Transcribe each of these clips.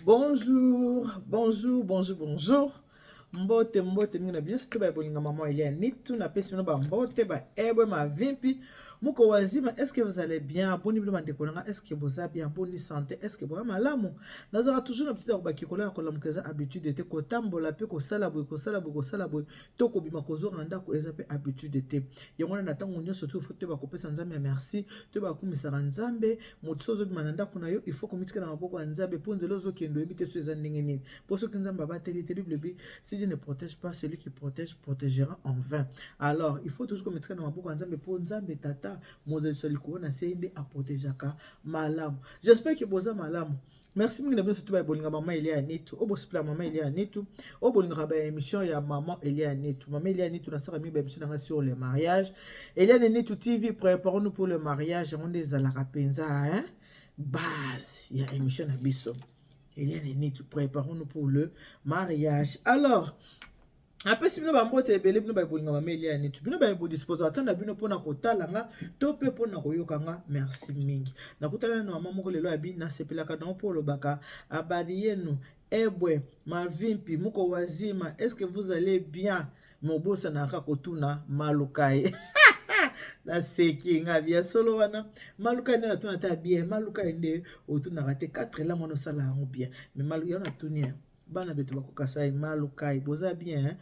Bonjour, bonjour, bonjour, bonjour. Mbote mbote mingi na biso to ba bolinga mama Elia nitu na pesi no ba mbote ba ebwe ma vimpi muko wazima. Est-ce que vous allez bien? Boni bilo mande konanga, est-ce que vous allez bien? Bonne santé, est-ce que vous malamu? Nazara toujours na petite ba kikola ya kola mukeza habitude te ko tambola pe ko sala boy to ko bima ko zo randa ko eza pe habitude te. Yango na tango nyo surtout faut te ba kopesa nzambe merci, te ba kumisa nzambe, motso zo bima nda kuna yo il faut komitika na maboko ya nzambe ponzelo zo kendo ebite so eza ndenge nini. Poso kinzamba bateli te Bible bi si Dieu ne protège pas, celui qui protège protégera en vain. Alors, il faut toujours mettre dans ma bouche nzambe po nzambe tata Moses soliko na sende a protégeaka malamu. J'espère que boza malamu. Merci mingi na bien surtout ba bolinga mama Elia Nitu. O bosipla mama Elia Nitu. O bolinga ba émission ya maman Elia Nitu. Maman Elia Nitu na sera mi ba émission sur le mariage. Elia Nitu TV préparons-nous pour le mariage. On des alaka penza hein. Base ya émission na biso. Eliane Nitu, préparons-nous pour le mariage. Alors, après si bino bambote ebele bino babolinga mama Eliane Nitu, bino ba disposer atanda bino pona kotala nga to pe pona koyoka nga. Merci mingi. Na kutala na mama moko lelo abi na sepelaka dans pour le baka abali yenu ebwe mavimpi muko wazima. Est-ce que vous allez bien? Mobosa na kotuna malukai. Na seki nga bia solo wana maluka nde natuna ta bien maluka nde otuna rate 4 la mono sala yango bien mais maluka na tunia bana beto bakokasa maluka boza bien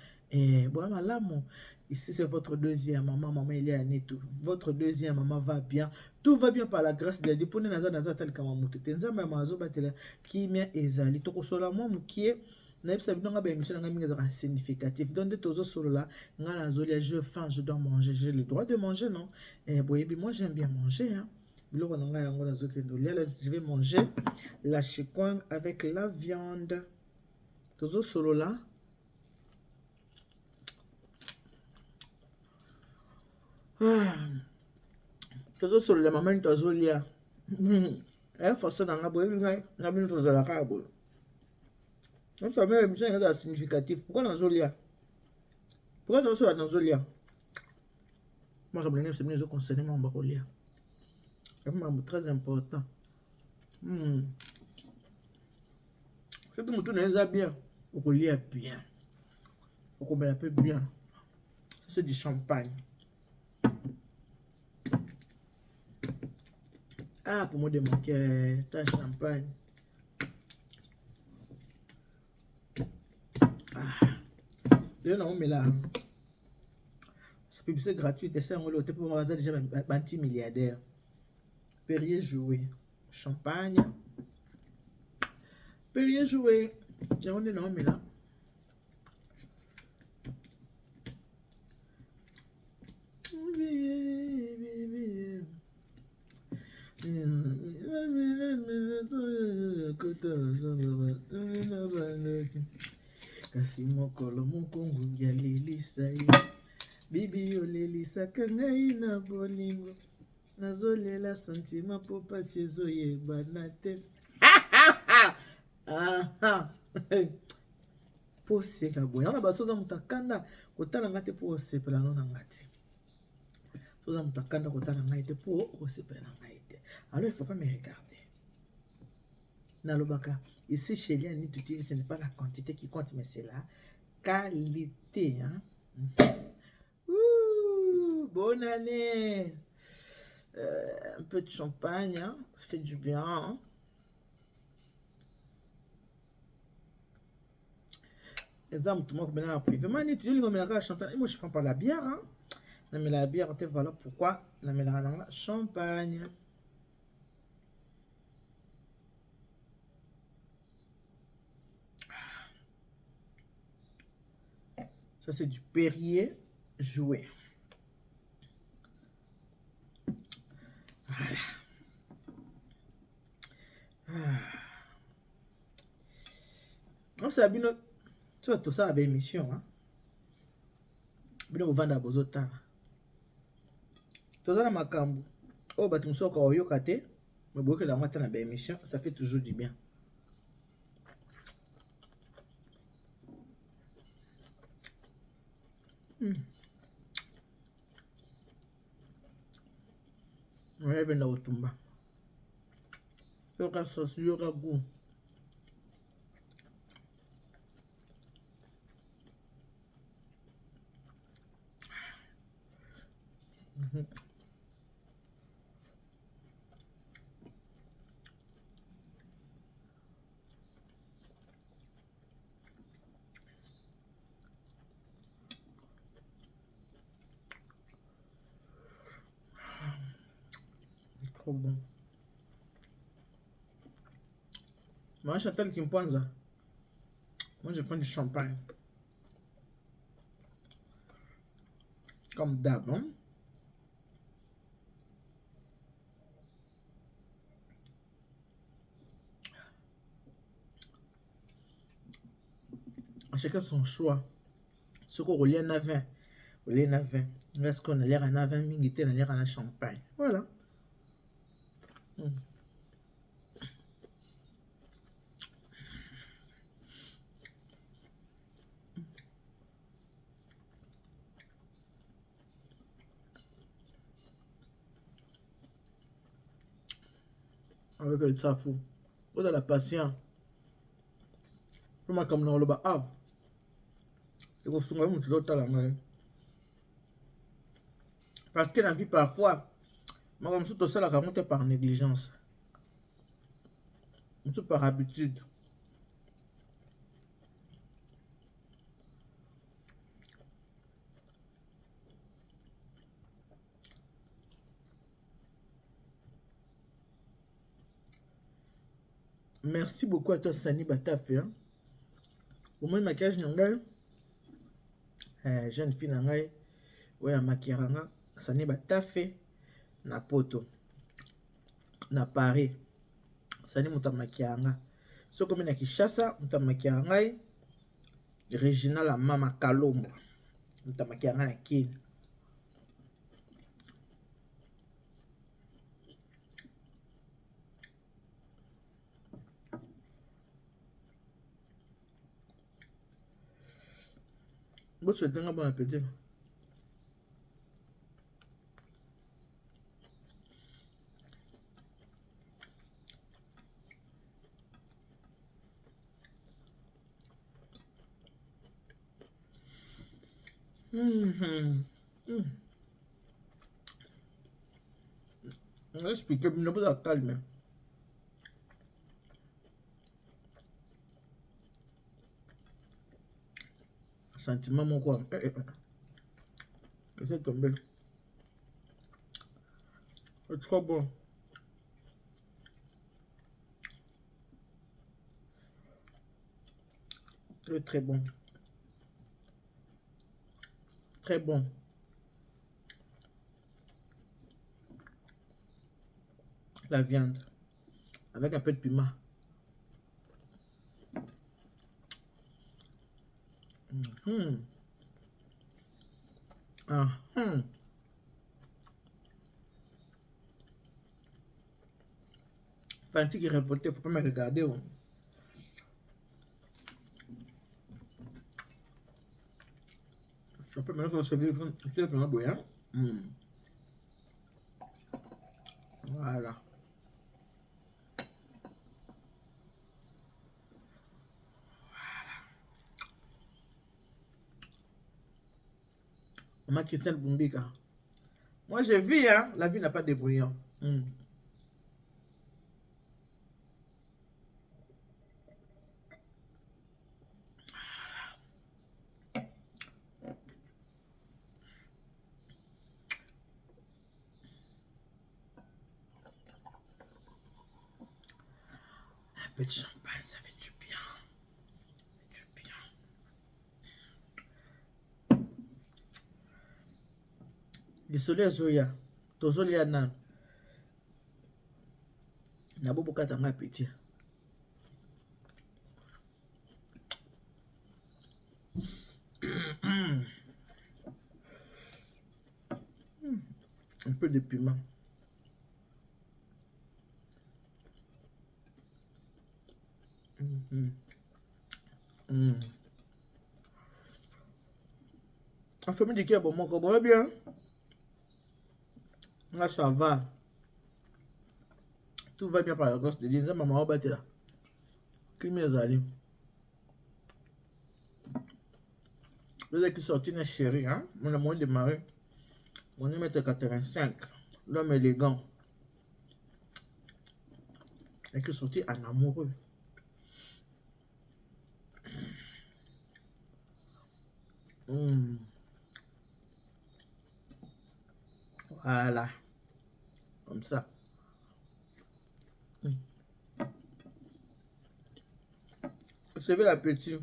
bon malamu. Ici c'est votre deuxième maman Elia Nitu. Votre deuxième maman va bien. Tout va bien par la grâce de Dieu. Pour nous naza tel kama mutu tenzamba mazo batela kimia ezali to kosola mo mukie na yebisa bino nga ba émission nga mingi ezaka significatif donc de tozo solo là nga nazolia je faim je dois manger, j'ai le droit de manger non boyebi moi j'aime bien manger hein biloko na nga yango nazokendo lia je vais manger la chikwang avec la viande tozo solo là tozo solo la maman tozo lia façon na nga boyebi nga na bino tozala ka boye. Donc ça même émission est significatif. Pourquoi Nazolia? Pourquoi ça soit Nazolia? Moi je me suis concerné mon bacolia. C'est vraiment très important. C'est que tout n'est pas bien. Vous colliez bien. Vous combien un peu bien. C'est du champagne. Ah pour moi de manquer ta champagne. Non mais là c'est publicité gratuite et c'est un lot pour moi déjà un milliardaire. Perrier jouer champagne. Perrier jouer. J'ai on est non mais là. Kasi mokolo mokongo ya lelisa ye bibi olelisaka ngai na bolingo nazolela sentima po pasi ezoyebana te po oseka boye wana basoza moto akanda kotala ngai te po osepela no na ngai te soza moto akanda kotala ngai te po osepela na ngai te. Alors il faut pas me regarder nalobaka ici chez Eliane Nitu TV, ce n'est pas la quantité qui compte, mais c'est la qualité. Hein? Bonne année. Un peu de champagne, hein? Ça fait du bien. Hein? Exemple, tout le monde a pris. Vraiment, tu dis que champagne. Moi, je ne prends pas la bière. Hein? Mais la bière, voilà pourquoi. Mais la champagne. Ça, c'est du Perrier joué. Voilà. Donc, c'est bien. Tu vois, tout ça a une émission. Hein? Bien, on vend à Bozota. Tout ça, ma cambo. Oh, bah, tu me sors quand on y a mais bon, que la moitié de la émission, ça fait toujours du bien. Ouais, venez au Tumba. Yoga sauce, yoga goût. Trop bon. Moi, Chantal Kimpanza. Moi, je prends du champagne. Comme d'hab, hein? Chacun son choix. Ce qu'on relie à 20. Relie à 20. Est-ce qu'on a l'air à 20 minutes, on a l'air à champagne. Voilà. Avec le safou. Ou dans la patience. Comment comme dans le bas. Ah. Il faut souvent monter l'autre là. Parce que la vie parfois, moi comme tout ça, la raconte par négligence. Tout par habitude. Merci beaucoup à toi, Sani Batafé. Au moins, maquillage, jeune fille, ouais, à maquillage, Sani Batafé, na poto, na Paris. Sani muta maquillage. So comme na Kishasa, muta maquillage, Regina la mama Kalombo, muta maquillage na Kine. Vous souhaitez un bon appétit. On va expliquer, mais ne vous calmer. Sentiment, mon quoi. C'est tombé. C'est trop bon. Très très bon. Très bon. La viande. Avec un peu de piment. Fanti qui est révolté, faut pas me regarder. Oh. Je peux maintenant se servir le piment bouillant. Voilà. Ma Christelle Boumbika. Moi, j'ai vu, hein, la vie n'a pas de bouillon. Un peu de champagne, ça fait du bien. Du bien. Désolé, Zoya. Tozoli anan. Nabo bokata nga petit. Un peu de piment. La famille de qui est bon, mon comprend bien. Là, ça va. Tout va bien par la grâce de Dieu. Maman, on va là. Qui m'est allé? Vous êtes qui sorti, une chérie, hein? Mon amour de mari. On est mètre 85. L'homme élégant. Et qui est sorti en amoureux. Voilà. Comme ça. Recevez l'appétit.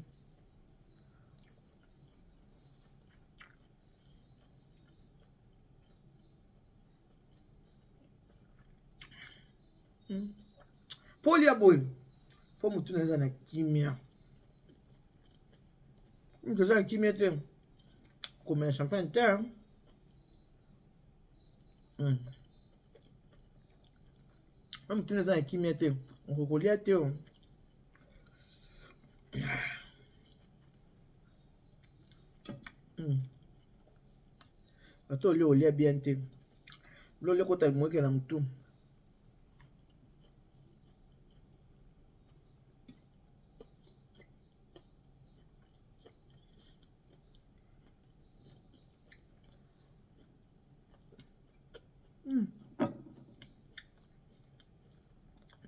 Pour les boy, faut me tourner dans la kimia. Je suis en kimia, comme un champagne, on me tourner dans la kimia, on recolle à terre. Attends, le olé bien té. Le côté moi qui est dans tout.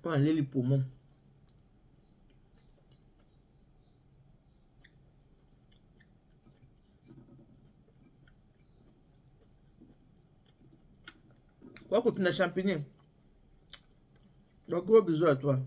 On aller les poumons. On va continuer à champignon. Donc, gros bisous à toi.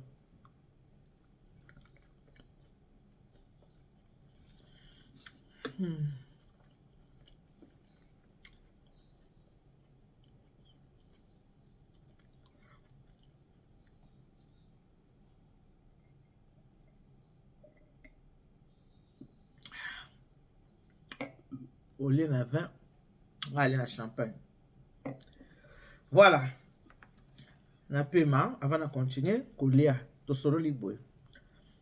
Au lait à vin, on va aller à champagne. Voilà. Na paiement, avant de continuer, Kolia, to solo libre.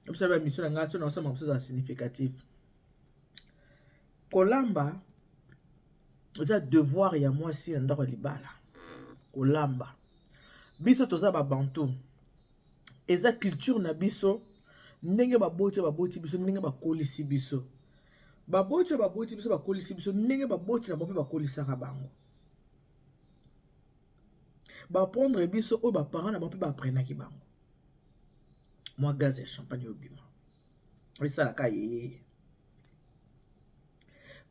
Vous savez, la mission de la nation, ensemble, c'est significatif. Kolamba, c'est devoir ya moi si ndako libala. Kolamba. Biso toza ba bantu. Eza culture na biso, ndenge baboti biso, ndenge bakolisi biso. Baboti biso bakolisi biso, ndenge baboti na bope bakolisaka bango. Ba prendre biso oyo ba parents na bope ba prenaki bango. Moi gaz et champagne au bima. Et ça la caille.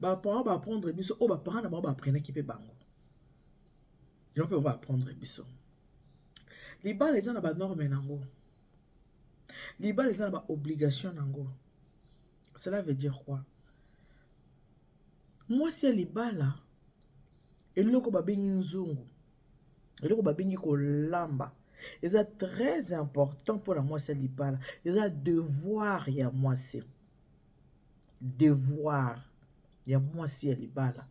Ba parents ba prendre biso oyo ba parents na bope ba prenaki pe bango. Ils peuvent pas prendre biso. Les balles les na ba norme nango. Les balles les na ba obligation nango. Cela veut dire quoi? Moi si les balles là, eloko ba bengi nzungu. Eloko ba bengi kolamba. C'est très important pour la moi c'est les balles. C'est devoir ya moi c'est. Devoir ya moi c'est les balles.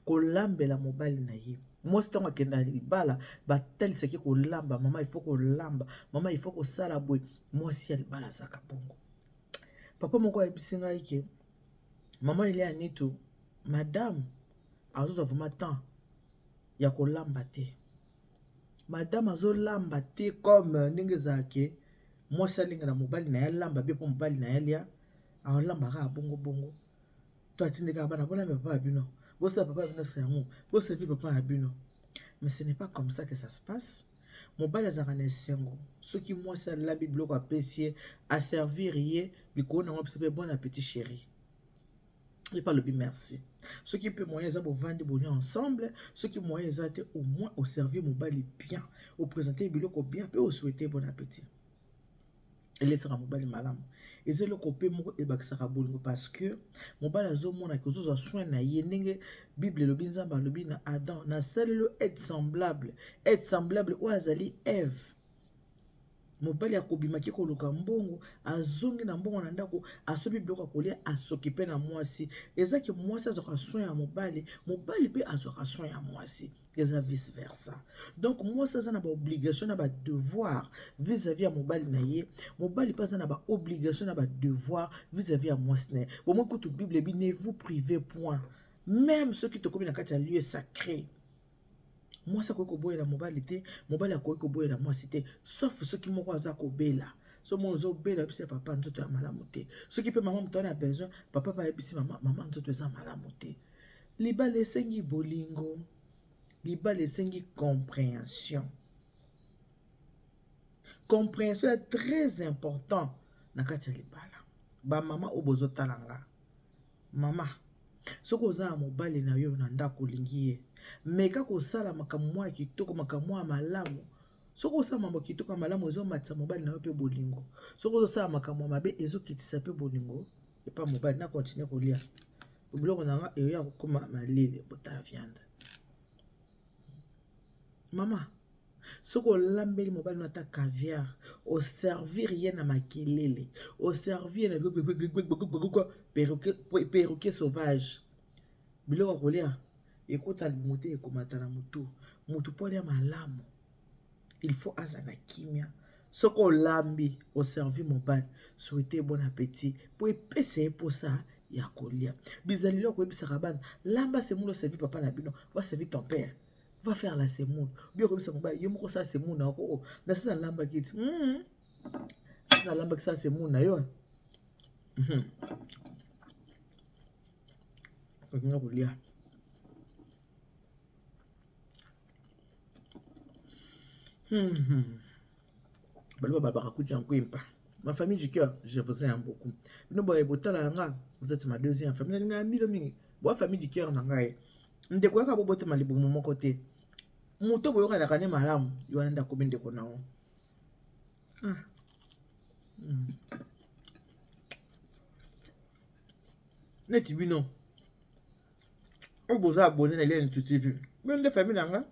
Kolambe la mobile na ye. Moi c'est toi qui na libala ba tel c'est qui kolamba maman il faut kolamba maman il faut ko sala boy moi c'est libala saka bongo papa moko ya bisinga yake maman il est anito madame azoza vraiment temps ya kolamba te madame azolamba te comme ndenge zake moi c'est linga na mobile na ya lamba be po mobile na ya lia alamba ka bongo bongo to atindeka bana bona me papa bino bosa papa bino c'est amour bosa vi papa bino. Mais ce n'est pas comme ça que ça se passe. Mon bal est un sengo. Ce qui moi c'est la Bible à pessier à servir hier, biko na observer bon appétit chéri. Et pas le bi merci. Ce qui peut moyen ça pour vendre bonheur ensemble, ce qui moyen ça au moins au servir mon bal bien, au présenter biloko bien, peut au souhaiter bon appétit. Et laissera mon bal malam. Et c'est le copé moko e bakisaka bolingo parce que mon bal azomona que ozo soin na ye ndenge Bible lobi nzamba lobi na Adam na salelo être semblable o azali Ève. Mobali akobimaki koluka mbongo azongi na mbongo na ndako asobi biloko akolia asokipe na mwasi ezaki mwasi azwaka soin ya mobali mpe azwaka soin ya mwasi eza vice versa. Donc mwasi aza na ba obligation na ba devoir vis-à-vis ya mobali na ye mobali mpe aza na ba obligation na ba devoir vis-à-vis ya mwasi na ye bomoi kutu Bible ebi ne vous privez point même ceux qui tokomi na kati ya lieu sacré. Moi ça koki koboyela mobali te mobali akoki koboyela mwasi te sauf soki moko aza kobela so mo ozobela yebisi papa nzoto ya malamu te soki mpe mama moto wana ya besoin papa bayebisi mama nzoto eza malamu te libala esengi bolingo libala esengi compréhension. Compréhension est très important na kati ya libala. Ba mama o bozotala nga. Mama, soko oza na mobali na yo na ndako olingi ye, meka kosala makambo mwa ya kitoko, makambo mwa ya malamu. Soko osala makambo ya kitoko ya malamu ezomatisa mobali na yo mpe bolingo. Soko ozosala makambo ya mabe ezokitisa mpe bolingo epa mobali. Na continue kolia biloko na nga eyoya kokoma malele bota viande. Mama, soko olambeli mobali na ta caviar, o servir ye na makelele, o servir na perroquet sauvage. Biloko kolia ekota mutu ekomata na mutu. Mutu polia malamu. Il faut azana kimia. Soko olambi o servir mobali, souhaiter bon appétit po epese posa ya kolia. Bizali loko ebisaka bana, lamba semulo servir papa na bino, va servir ton père. Va faire la semoule. Bien comme ça, yo moko sa semoule na ko. Na sina lamba kiti. Na lamba kisa semoule na yo. Okina kolia. Balo baba kuja nkwimpa. Ma famille du cœur, je vous aime beaucoup. Bino boye botala nga, vous êtes ma deuxième famille. Nga milo mingi. Bo famille du cœur na ngai. Ndeko yaka bobote malibu mo côté. Muto boyoka na kane malamu yo anda ko ndeko nawo. Neti bino. O boza abonné na lien TV. Bino de famille na nga.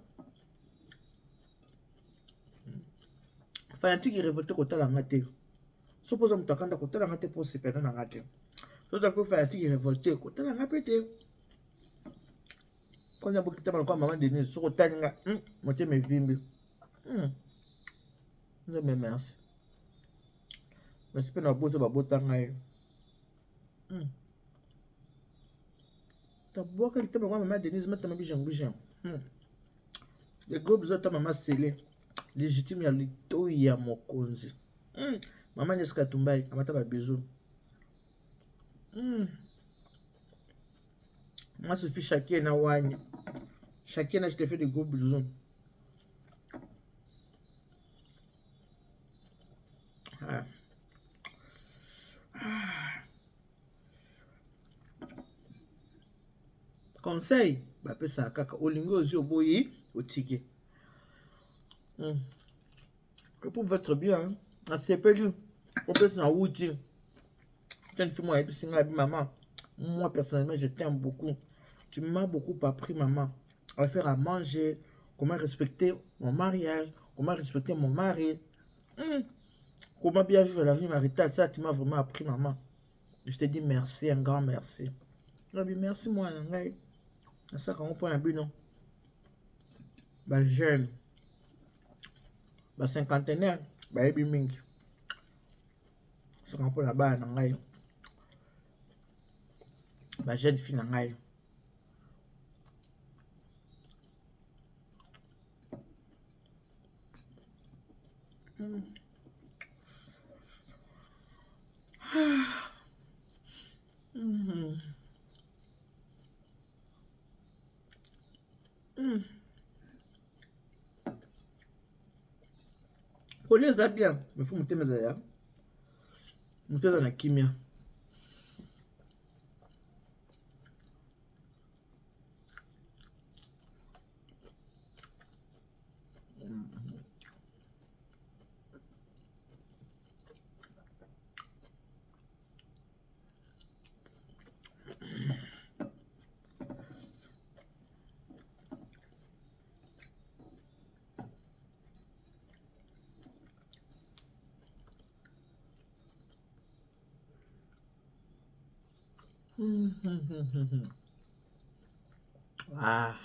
Fanatique révolté kotala nga te. Suppose mutakanda kotala nga te pour se perdre na nga te. So ça peut fanatique révolté kotala nga pété. Quand il y a beaucoup de temps, maman Denise, sur le tanga, moi mes vimbi. Merci. Merci pour la beauté, la beauté. T'as beau que le temps, maman Denise, maintenant, ma bijan. Les gros besoins, ta maman scellé. Légitime, il y a le taux, il y a mon konzi. Maman n'est-ce qu'à tomber, à ma bisou. Moi, Sophie, chacun na wanya. Chacun, je te fais des gros bisous. Conseil, bah peut ça kaka olingo ozi oboyi otike. Pour votre bien, c'est perdu. On peut s'en outi. Quand tu m'as dit maman, moi personnellement je t'aime beaucoup. Tu m'as beaucoup appris maman à faire à manger, comment respecter mon mariage, comment respecter mon mari, comment bien vivre la vie maritale. Ça tu m'as vraiment appris maman. Je te dis merci, un grand merci. Merci moi nangai. Ça quand on prend un but non. Bah jeune. Bah cinquantenaire, bah ebi mingi. Ça quand on prend là-bas nangai. Bah jeune fille nangai. Kolia za bien, mais faut monter mes aya. Monter dans la kimia. Ah.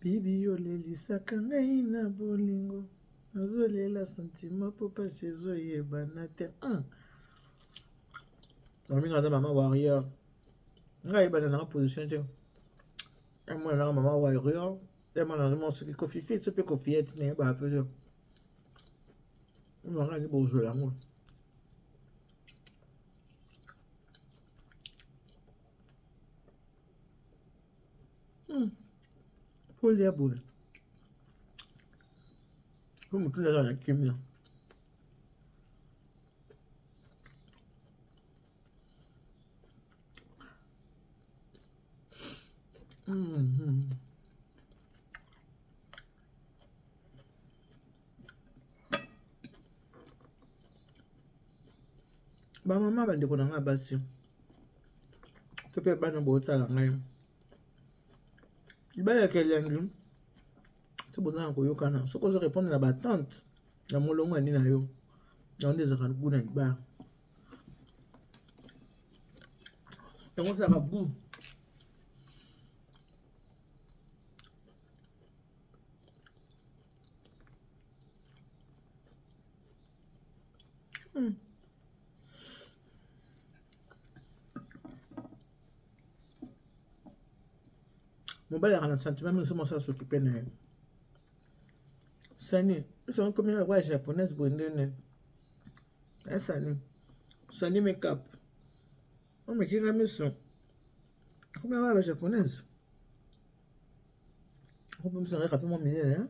Bibi olelisaka ngai na bolingo. Nazolela sentiment po pasi ezoyebana te. Maminga na mama warrior. Ngai yebana na position te. Moi na mama warrior. Moi na mon soki kofi fit, sopi kofi et ne ba peu. Moi nga ni bozo la ngo. Polia boule. Comme tout le monde a kimia. Ba mama bandeko na nga basi. To pe bana botala ngai. Ibaya kelengi. To bozana koyokana. Soko zo répondre na ba tante. Na molongo ani na yo. Na onde ezaka kuna ba. Tango ça va boum. Mobile a un sentiment, mais comment ça s'occuper de Sani, c'est comme une voix japonaise, bonne. Sani, Sani make-up. On me dit la maison. Comme une voix japonaise. On peut me sentir rapidement miné, hein?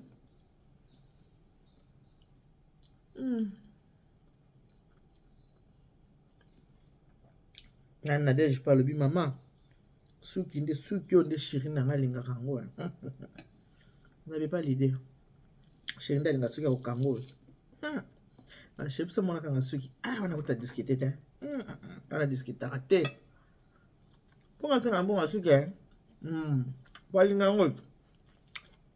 Nadège parle bi maman. Suki on déchiré na ngalinga kango. Vous n'avez pas l'idée. Chérie ndalinga suki au kango. Je sais pas moi kanga suki. On a pas discuté hein. On a discuté raté. Pourquoi tu as un bon suki hein? Balinga ngol.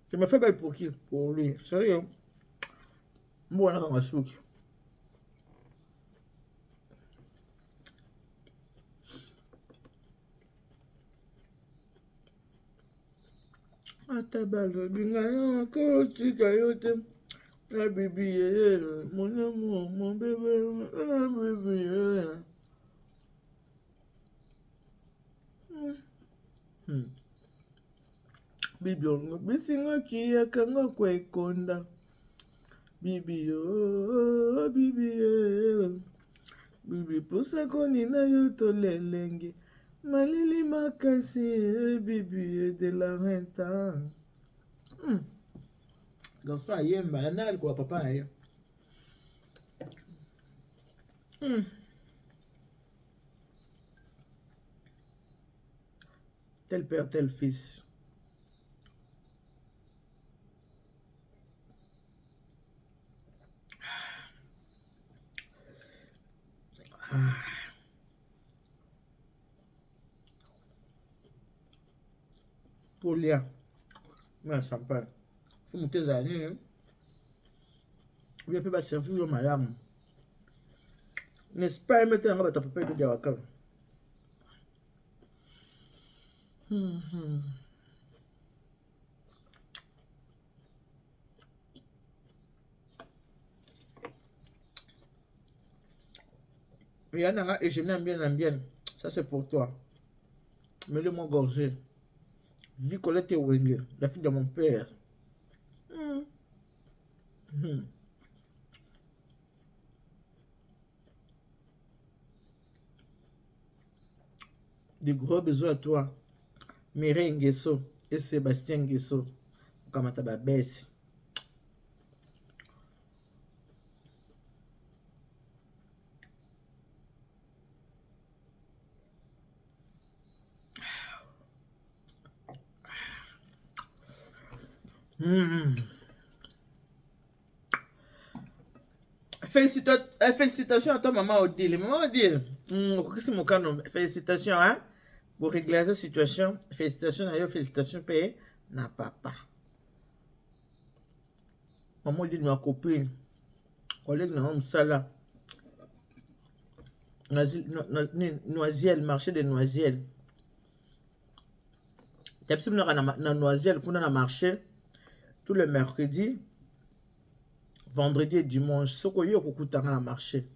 Tu me fais belle pour qui? Pour lui. Sérieux? Moi on a kanga suki. Atabalo bingana ko chika yote na bibi mon amour mon bébé bébé bibi ongo bisinga kiyaka nga kwekonda bibi yo bibi bibi pusa koni na yo tolelenge malili makasi bibi de la renta garçon ayemba nali kwa papa ayo tel père tel fils. Polia mais champagne faut monter les années bien peut pas servir yo malamu n'est-ce pas mettre nga bata papa de jawaka Yana et je n'aime bien ça c'est pour toi mais le mot gorgé vie Colette Wenge la fille de mon père de gros bisous à toi Mireille Nguesso et Sébastien Nguesso kamata ba besi Félicitations à toi, maman Odile. Maman Odile, félicitations hein, pour régler cette situation. Félicitations à vous, félicitations payées. Na papa. Maman Odile, ma copine, collègue na Sala. Noisiel, marché de Noisiel. Tu as besoin de Noisiel pour na marché tout le mercredi. Vendredi et dimanche, ce que yo kokutanga na marché.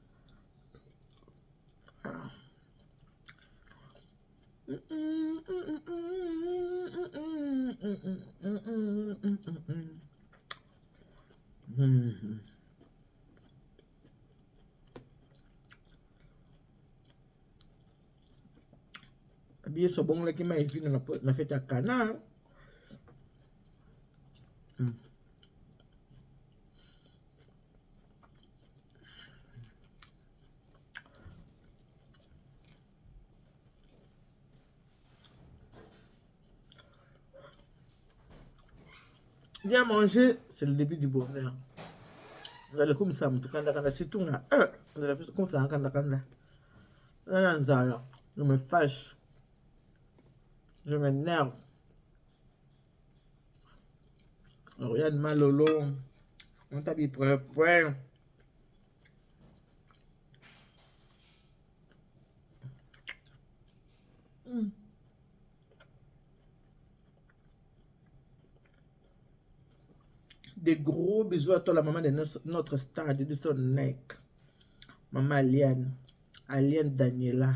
Bien so bon la ki ma evine na fête à Cana. Bien manger, c'est le début du bonheur. Vous allez comme ça, c'est tout là. Vous allez faire comme ça, je me fâche, je m'énerve. Regarde Malolo, on t'a dit point. Des gros bisous à toi, la maman de notre star de son neck. Maman Aliane Daniela.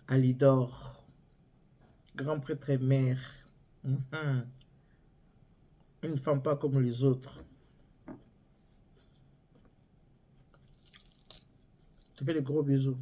Alidor. Grand prêtre et mère. Une femme pas comme les autres. Je fais des gros bisous.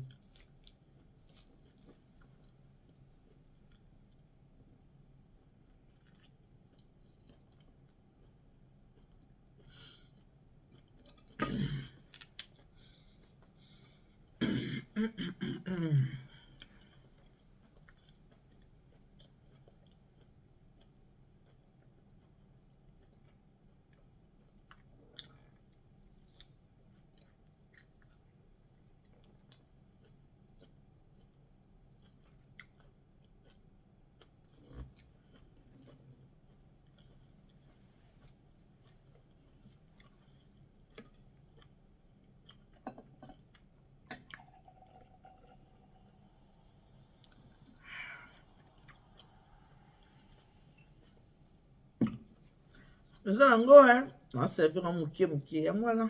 Ça en gros, hein. On va servir un moukié, et voilà.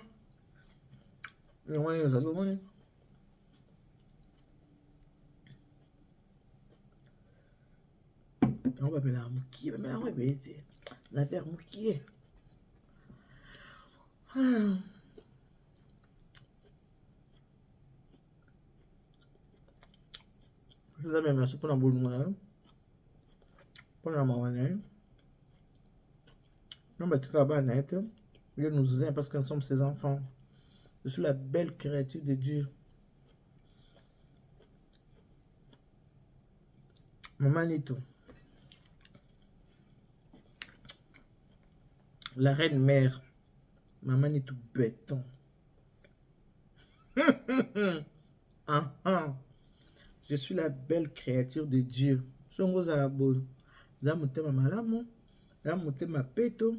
Et on va y aller. On va mettre un moukié, on va mettre un moukié. On va faire moukié. C'est ça même, merci pour la boule moyenne. Pour la moyenne. On va être là-bas, net. Dieu nous aime parce que nous sommes ses enfants. Je suis la belle créature de Dieu. Maman Nito. La reine mère. Maman Nito béton. Je suis la belle créature de Dieu. Songo Zalabo. Zamutema malamu. Zamutema peto.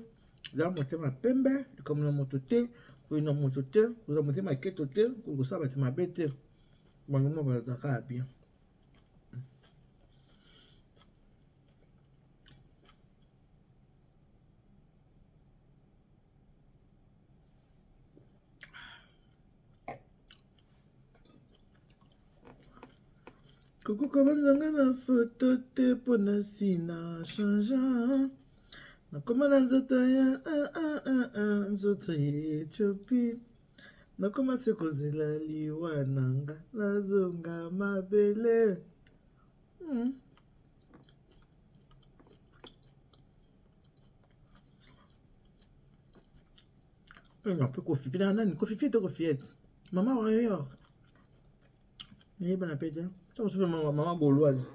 Zamutema pembe. Comme le motote. Pour une motote. Vous avez ma ketote. Pour que ça va être ma bête. Bon, nous va le bien. Coucou, comment na photo te pona sina changeant. Na koma na nzoto ya nzoto ya Ethiopie. Na koma se kozela liwa nanga nazonga mabele. Un peu kofifi na nani kofifi to kofiette. Maman warrior. Ni bana pete. Ça c'est maman gauloise.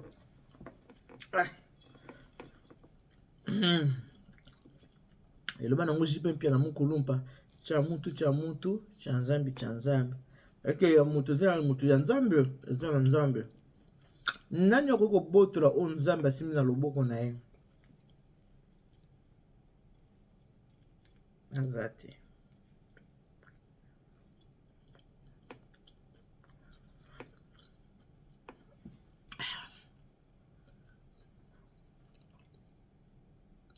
Et le bana ngoji pe pia na mukulumpa. Cha mutu, cha nzambi. Eke ya mutu za mutu ya nzambe, za nzambe. Nani okoko botola o nzambe asimi na loboko na ye. Azate.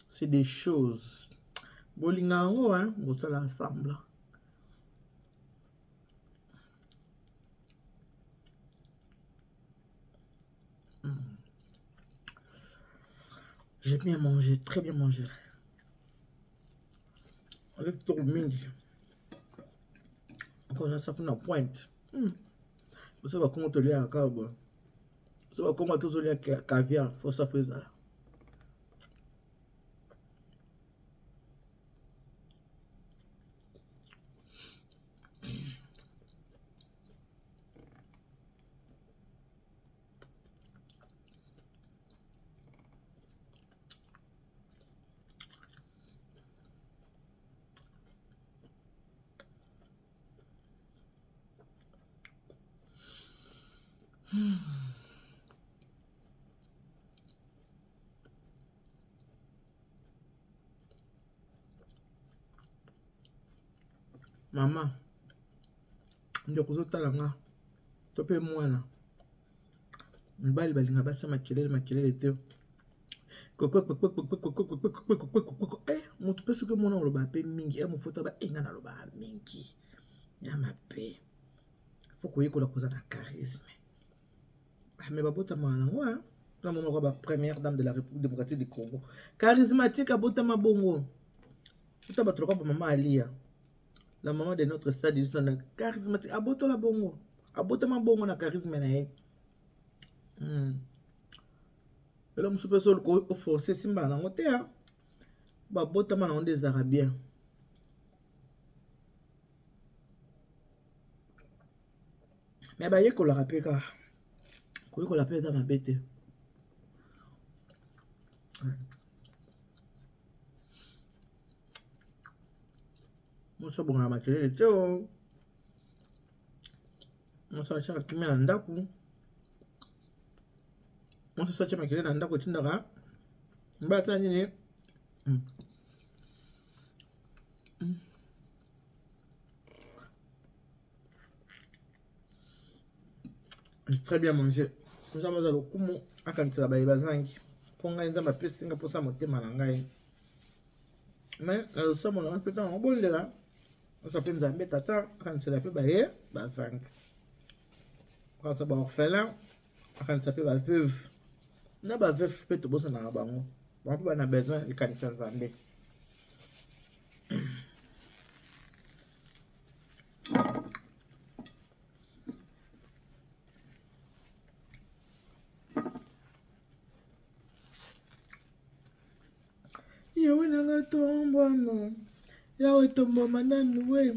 C'est des choses. Bolingango, hein, on ça l'ensemble. J'ai bien mangé, très bien mangé. Avec tout le monde. Encore ça fait une pointe. Vous savez comment te lier à cabo. Vous savez comment te lier à caviar. Faut ça faire ça. Mama, nde kozotala nga. To pe mwana. Mbali balinga basa makelele te. Mutu pe soki mwana oloba pe mingi, mofota ba enga na loba mingi. Ya mape. Faut koyekola koza na charisme. Mais babota nango, hein. La maman ba première dame de la République démocratique du Congo. Charismatique abota mabongo. Tout ba troka ba maman Alia. La maman de notre stade is na charismatique abota la bongo. Abota mabongo na charisme na ye. L'homme super sol ko forcer simba nango te, hein. Ba bota mana des arabiens. Mais ba yekola rapeka. Ko yekola pe dans ma bête. Moso bonga makelele te o. Moso acha kimia na ndaku. Moso sacha makelele na ndaku tindaka. Mbata nini? J'ai très bien mangé. Nous avons le kumu akantila ba bazangi. Ponga nzamba pesinga posa motema na ngai. Mais le somo na peta on bolela. On s'appelle Nzambe tata akantila pe ba ye bazangi. Quand ça ba orphelin akantila pe ba veuve. Na ba veuve pe to bosa na bango. Ba pe ba na besoin de kanisa Nzambe. Yawe nanga tombwana, yawe tomboma nanu we,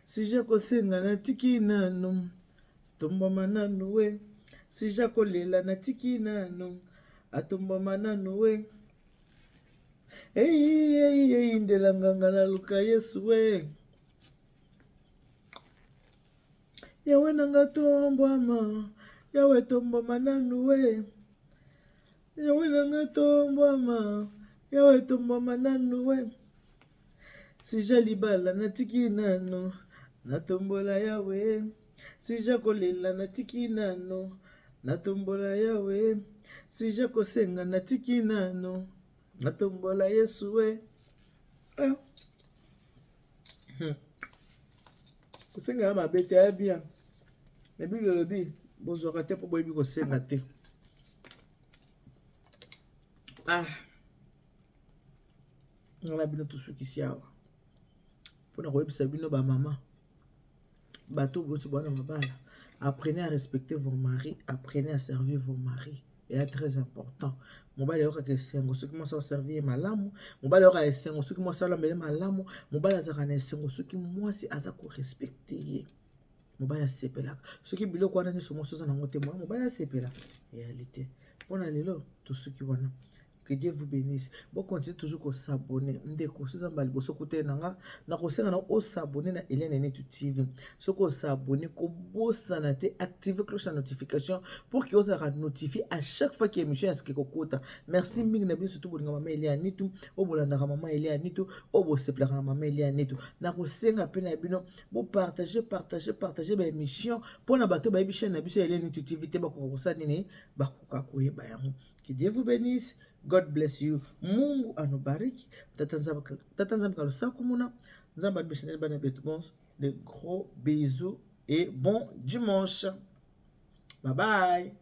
sija kosenga na tiki nanu, tomboma nanu we, sija kolela na tiki nanu, atomboma nanu we. Ei, ndelanganga na luka Yesu we. Yawe nanga tombwana, yawe tomboma nanu we, yawe nanga tombwana. Yawe tomboma nanu we, sija libala na tiki nanu, na tombola yawe, sija kolela na tiki nanu, na tombola yawe, sija kosenga na tiki nanu, na tombola Yesu we. Kosenga ya mabete ya bien, mebi lobi, bozwaka te po boyebi kosenga te. On a bien tout ce qui s'y a. Pour nous remettre sabino ba maman. Bateau bosi bwana mabala. Apprenez à respecter vos maris, apprenez à servir vos maris. Et très important. Mobile yoka kesengo soki mo sa servir malamu, mobile yoka esengo soki mo sa lambele malamu, mobile azaka esengo soki mwasi aza ko respecter. Mobile asepela. Soki biloko wana ni somo soza na ngote mo, mobile asepela. Réalité. On a lelo tout ce qui wana. Que Dieu vous bénisse. Bon, continuez toujours à s'abonner. Ndeko, si vous avez besoin de nanga, na kosenga na o s'abonner na Hélène Netu TV. Si vous s'abonner, ko bossa na te activer cloche de notification pour que vous soyez notifié à chaque fois qu'il y a émission est-ce que kokota. Merci ming na bien surtout pour maman Hélène Netu, o bolanda maman Hélène Netu, o bo se plaire maman Hélène Netu. Na kosenga pe na bino, bo partager ba émission pour na bato ba émission na biso Hélène Netu TV te ba ko kosa nini ba ko ka koye ba yango. Que Dieu vous bénisse. God bless you. Mungu anubariki. Tatanzam kalusa kumuna. Nzamba bishinel bana betu bons. De gros bisous et bon dimanche. Bye bye.